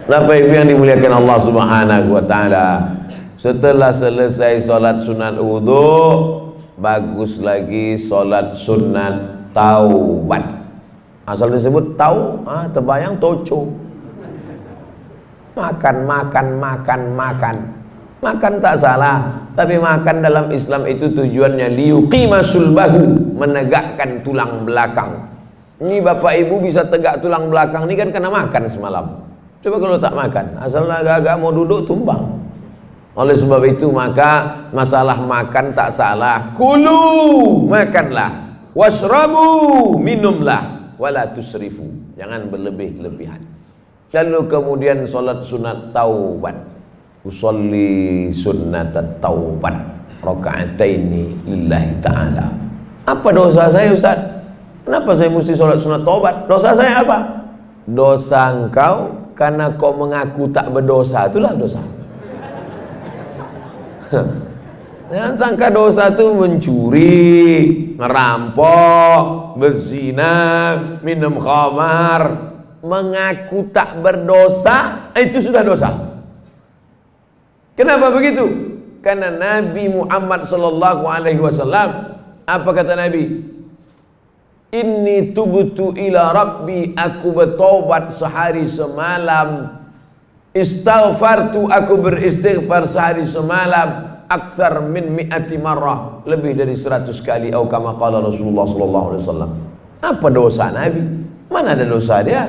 Bapak Ibu yang dimuliakan Allah Subhanahu wa taala, setelah selesai sholat sunat wudu, bagus lagi sholat sunat taubat. Asal disebut tau, terbayang toco. Makan tak salah, tapi makan dalam Islam itu tujuannya liyuqima sulbahu, menegakkan tulang belakang. Ini Bapak Ibu bisa tegak tulang belakang ini kan karena makan semalam. Coba kalau tak makan, asal agak-agak mau duduk tumbang. Oleh sebab itu maka masalah makan tak salah. Kulu, makanlah. Washrabu, minumlah. Wala tusrifu, jangan berlebih-lebihan. Lalu kemudian sholat sunat taubat. Usolli sunnat taubat raka'ataini lillahi ta'ala. Apa dosa saya Ustaz? Kenapa saya mesti sholat sunat taubat? Dosa saya apa? Dosa engkau karena kau mengaku tak berdosa, itulah dosa. Jangan sangka dosa itu mencuri, ngerampok, berzina, minum khamar. Mengaku tak berdosa, itu sudah dosa. Kenapa begitu? Karena Nabi Muhammad sallallahu alaihi wasallam, apa kata Nabi? Inni tubtu ila rabbi, aku bertobat sehari semalam. Istaghfartu, aku beristighfar sehari semalam. Akthar min mi'ati marrah, lebih dari 100 kali. Atau kama qala Rasulullah sallallahu alaihi wasallam. Apa dosa Nabi? Mana ada dosa dia?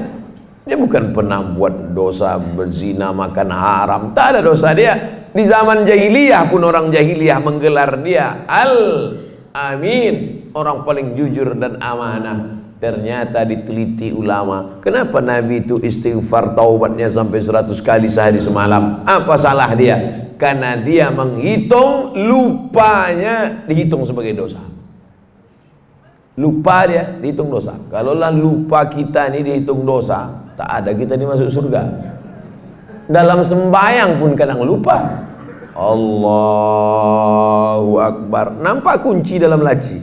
Dia bukan pernah buat dosa berzina, makan haram. Tak ada dosa dia. Di zaman jahiliyah pun orang jahiliyah menggelar dia Al-Amin, orang paling jujur dan amanah. Ternyata diteliti ulama, kenapa Nabi itu istighfar taubatnya sampai 100 kali sehari semalam? Apa salah dia? Karena dia menghitung lupanya dihitung sebagai dosa. Lupa dia dihitung dosa. Kalaulah lupa kita ini dihitung dosa, tak ada kita ini masuk surga. Dalam sembahyang pun kadang lupa. Allahu Akbar, nampak kunci dalam laci.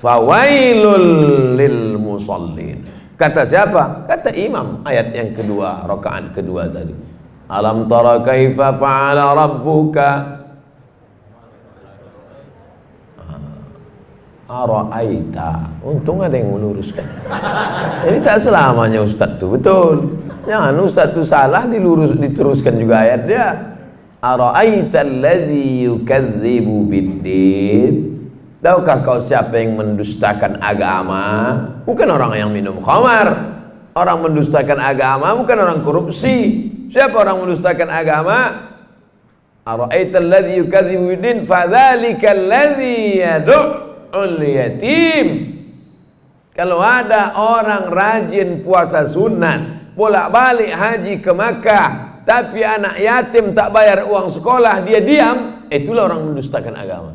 Fawailul lil musallin. Kata siapa? Kata imam. Ayat yang kedua, rakaat kedua tadi. Alam tara kaifa fa'ala rabbuka ara'aita. Untung ada yang meluruskan. Ini tak selamanya Ustaz itu betul. Jangan Ustaz itu salah diteruskan juga ayat dia. Ara'aita allazi yukadzibu biddin. Tahukah kau siapa yang mendustakan agama? Bukan orang yang minum khamar. Orang mendustakan agama bukan orang korupsi. Siapa orang mendustakan agama? Ara'aita allazi yukadzibu biddin fadzalika allazi yad'ul yatim. Kalau ada orang rajin puasa sunat, bolak-balik haji ke Makkah, tapi anak yatim tak bayar uang sekolah, dia diam, itulah orang mendustakan agama.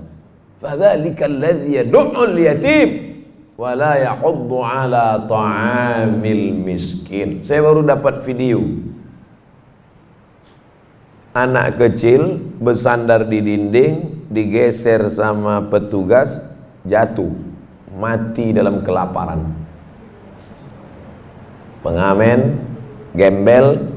Fadzalika allazi yad'ul yatim wa la yahuddu ala ta'amil miskin. Saya baru dapat video anak kecil bersandar di dinding, digeser sama petugas, jatuh, mati dalam kelaparan. Pengamen, gembel,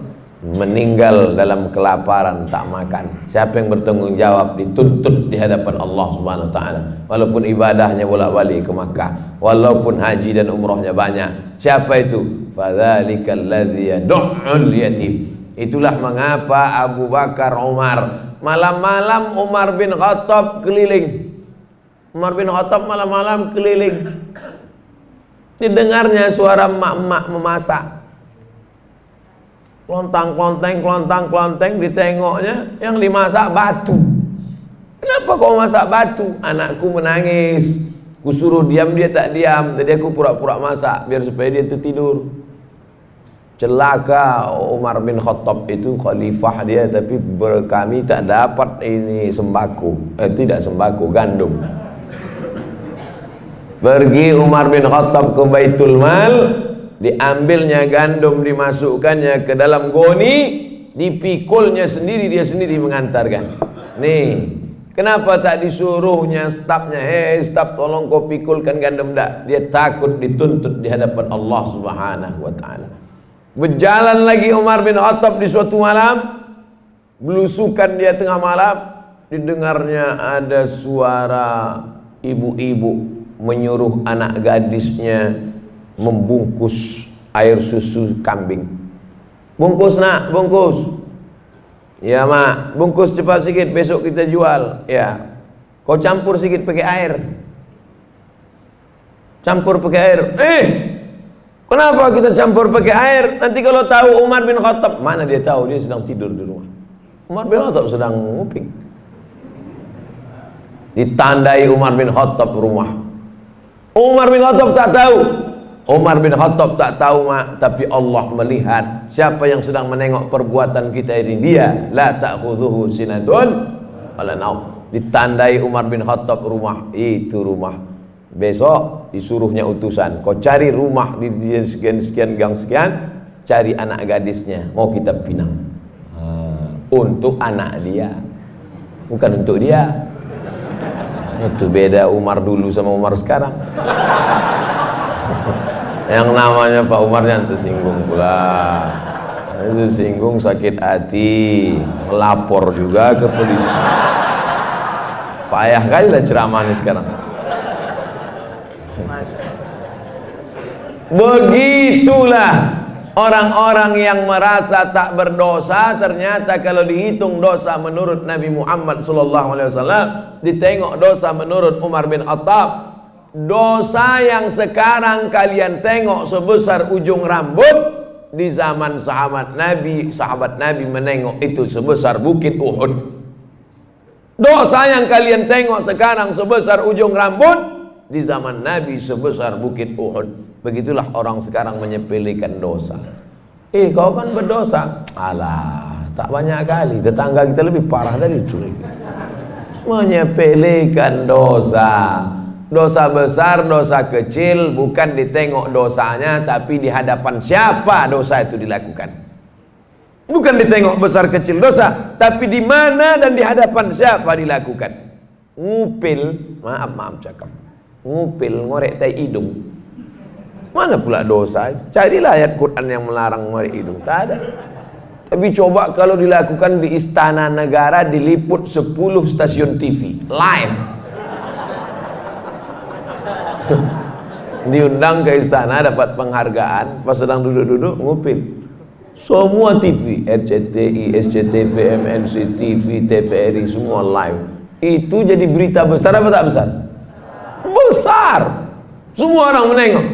meninggal dalam kelaparan, tak makan. Siapa yang bertanggung jawab? Dituntut di hadapan Allah Subhanahu wa taala. Walaupun ibadahnya bolak-balik ke Makkah, walaupun haji dan umrohnya banyak. Siapa itu? Fadzalikal ladzi yad'ul yatim. Itulah mengapa Abu Bakar, Umar, malam-malam Umar bin Khattab keliling. Umar bin Khattab malam-malam keliling. Didengarnya suara mak-mak memasak. Klontang-klonteng, ditengoknya yang dimasak batu. Kenapa kau masak batu? Anakku menangis. Kusuruh diam, dia tak diam. Jadi aku pura-pura masak biar supaya dia tertidur. Celaka Umar bin Khattab itu khalifah dia, tapi kami tak dapat ini sembako. Tidak sembako, gandum. Pergi Umar bin Khattab ke Baitul Mal, diambilnya gandum, dimasukkannya ke dalam goni, dipikulnya sendiri, dia sendiri mengantarkan. Nih, kenapa tak disuruhnya stafnya, staf tolong kau pikulkan gandum? Dak, dia takut dituntut di hadapan Allah Subhanahu wa taala. Berjalan lagi Umar bin Khattab di suatu malam, belusukan dia tengah malam, didengarnya ada suara ibu-ibu menyuruh anak gadisnya membungkus air susu kambing. Bungkus nak, bungkus. Ya mak, bungkus cepat sikit, besok kita jual. Ya, kau campur sikit pakai air. Campur pakai air. Kenapa kita campur pakai air? Nanti kalau tahu Umar bin Khattab, mana dia tahu, dia sedang tidur di rumah. Umar bin Khattab sedang nguping. Ditandai Umar bin Khattab rumah. Umar bin Khattab tak tahu. Umar bin Khattab tak tahu mak, tapi Allah melihat. Siapa yang sedang menengok perbuatan kita ini? Dia. La ta'khudhuhu sinatun wala naum. Ditandai Umar bin Khattab rumah. Itu rumah. Besok disuruhnya utusan, kau cari rumah di sekian gang sekian, cari anak gadisnya, mau kita pinang. Untuk anak dia, bukan untuk dia. Itu beda Umar dulu sama Umar sekarang. Yang namanya Pak Umar yang tersinggung pula. Itu singgung, sakit hati, melapor juga ke polisi. Payah kali lah ceramah ini sekarang. Begitulah orang-orang yang merasa tak berdosa, ternyata kalau dihitung dosa menurut Nabi Muhammad SAW, ditengok dosa menurut Umar bin Khattab, dosa yang sekarang kalian tengok sebesar ujung rambut, di zaman sahabat Nabi menengok itu sebesar bukit Uhud. Dosa yang kalian tengok sekarang sebesar ujung rambut, di zaman Nabi sebesar bukit Uhud. Begitulah orang sekarang menyepelekan dosa. Kau kan berdosa. Alah, tak banyak kali. Tetangga kita lebih parah dari curi. Menyepelekan dosa. Dosa besar, dosa kecil, bukan ditengok dosanya, tapi di hadapan siapa dosa itu dilakukan. Bukan ditengok besar kecil dosa, tapi di mana dan di hadapan siapa dilakukan. Ngupil, maaf cakap. Ngupil, ngorek tai hidung, mana pula dosa itu? Carilah ayat Quran yang melarang ngorek hidung. Tak ada. Tapi coba kalau dilakukan di istana negara, diliput 10 stasiun TV live. Diundang ke istana, dapat penghargaan, pas sedang duduk-duduk ngupil. Semua TV, RCTI, SCTV, MNC TV, TVRI, semua live. Itu jadi berita besar apa tak besar? Besar. Semua orang menengok.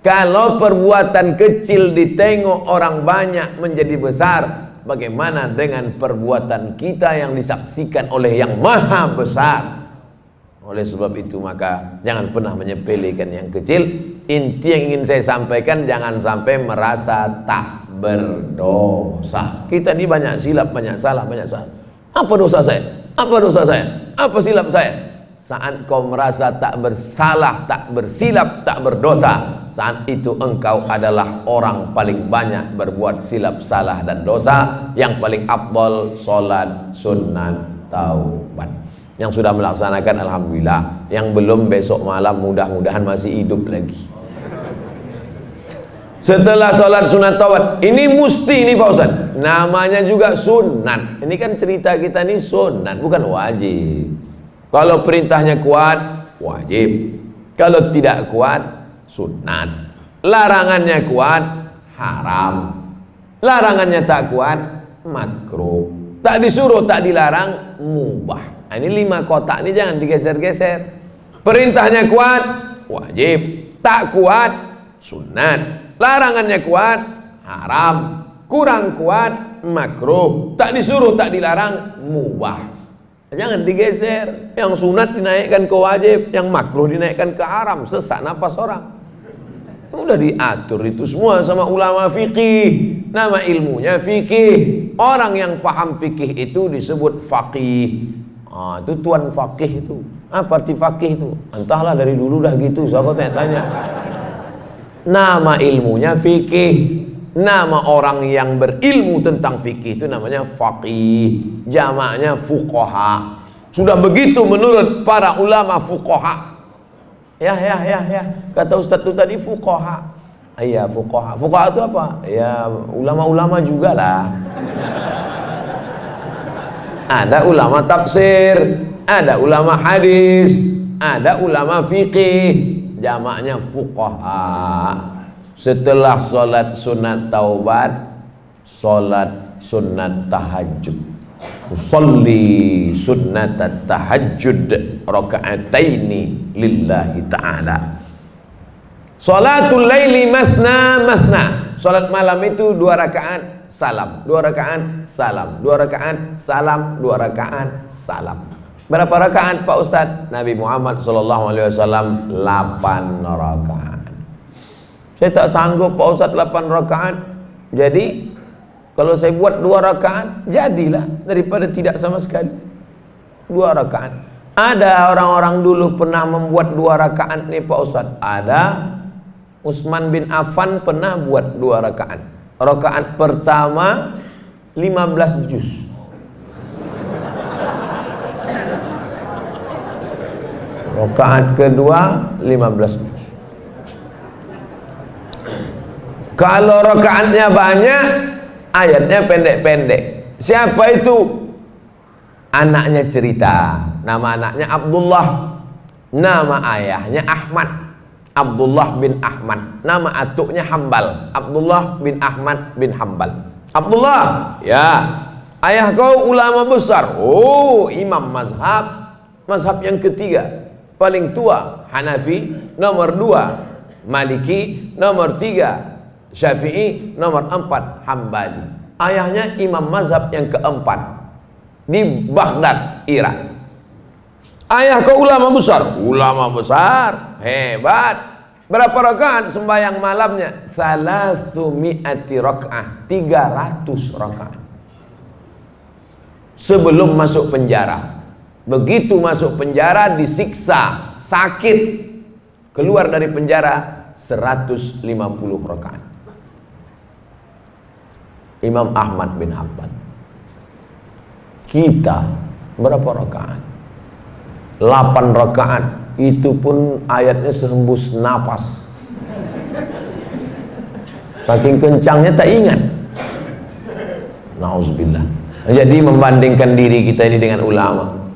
Kalau perbuatan kecil ditengok orang banyak menjadi besar, bagaimana dengan perbuatan kita yang disaksikan oleh yang maha besar? Oleh sebab itu maka jangan pernah menyepelekan yang kecil. Inti yang ingin saya sampaikan, jangan sampai merasa tak berdosa. Kita ini banyak silap, banyak salah. Apa dosa saya? Apa dosa saya? Apa silap saya? Saat kau merasa tak bersalah, tak bersilap, tak berdosa, saat itu engkau adalah orang paling banyak berbuat silap, salah dan dosa. Yang paling afdal sholat sunat taubat. Yang sudah melaksanakan alhamdulillah, yang belum besok malam mudah-mudahan masih hidup lagi. Setelah sholat sunat taubat, ini mesti, ini Pak Ustaz, namanya juga sunat. Ini kan cerita kita ini sunat, bukan wajib. Kalau perintahnya kuat, wajib. Kalau tidak kuat, sunat. Larangannya kuat, haram. Larangannya tak kuat, makruh. Tak disuruh, tak dilarang, mubah. Nah, ini 5 kotak ini jangan digeser-geser. Perintahnya kuat, wajib. Tak kuat, sunat. Larangannya kuat, haram. Kurang kuat, makruh. Tak disuruh, tak dilarang, mubah. Jangan digeser. Yang sunat dinaikkan ke wajib, yang makruh dinaikkan ke haram. Sesak napas orang. Udah diatur itu semua sama ulama fikih. Nama ilmunya fikih. Orang yang paham fikih itu disebut faqih. Itu tuan faqih itu. Apa arti faqih itu? Entahlah, dari dulu dah gitu. Siapa tanya. Nama ilmunya fikih. Nama orang yang berilmu tentang fikih itu namanya faqih. Jamaknya fuqaha. Sudah begitu menurut para ulama fuqaha. Ya. Kata Ustaz itu tadi fuqaha. Iya, fuqaha. Fuqaha itu apa? Ya ulama-ulama juga lah. Ada ulama tafsir, ada ulama hadis, ada ulama fikih. Jamaknya fuqaha. Setelah sholat sunat taubat, sholat sunat tahajud. Usolli sunnat tahajud raka'ataini lillahi ta'ala. Sholatul laili masna masna. Sholat malam itu 2 rakaat salam, 2 rakaat salam, 2 rakaat salam, 2 rakaat salam. Berapa rakaat Pak Ustadz? Nabi Muhammad SAW 8 rakaat. Saya tak sanggup Pak Ustadz 8 rakaat. Jadi kalau saya buat 2 rakaat, jadilah daripada tidak sama sekali. 2 rakaat. Ada orang-orang dulu pernah membuat 2 rakaat nih Pak Ustadz. Ada. Utsman bin Affan pernah buat 2 rakaat. Rakaat pertama 15 juz. Rakaat kedua 15 juz. Kalau rakaatnya banyak, ayatnya pendek-pendek. Siapa itu? Anaknya cerita. Nama anaknya Abdullah. Nama ayahnya Ahmad. Abdullah bin Ahmad. Nama atuknya Hambal. Abdullah bin Ahmad bin Hambal. Abdullah, ya, ayah kau ulama besar. Oh, imam mazhab. Mazhab yang ketiga, paling tua Hanafi. Nomor 2 Maliki. Nomor 3 Syafi'i. Nomor 4 Hambali. Ayahnya imam mazhab yang keempat di Baghdad, Irak. Ayah kau ulama besar. Ulama besar, hebat. Berapa rakaat sembahyang malamnya? 300 rakaat. 300 rakaat. Sebelum masuk penjara. Begitu masuk penjara disiksa, sakit. Keluar dari penjara 150 rakaat. Imam Ahmad bin Hanbal. Kita berapa rakaat? 8 rakaat. Itu pun ayatnya sehembus napas. Saking kencangnya tak ingat. Nauzubillah. Jadi membandingkan diri kita ini dengan ulama.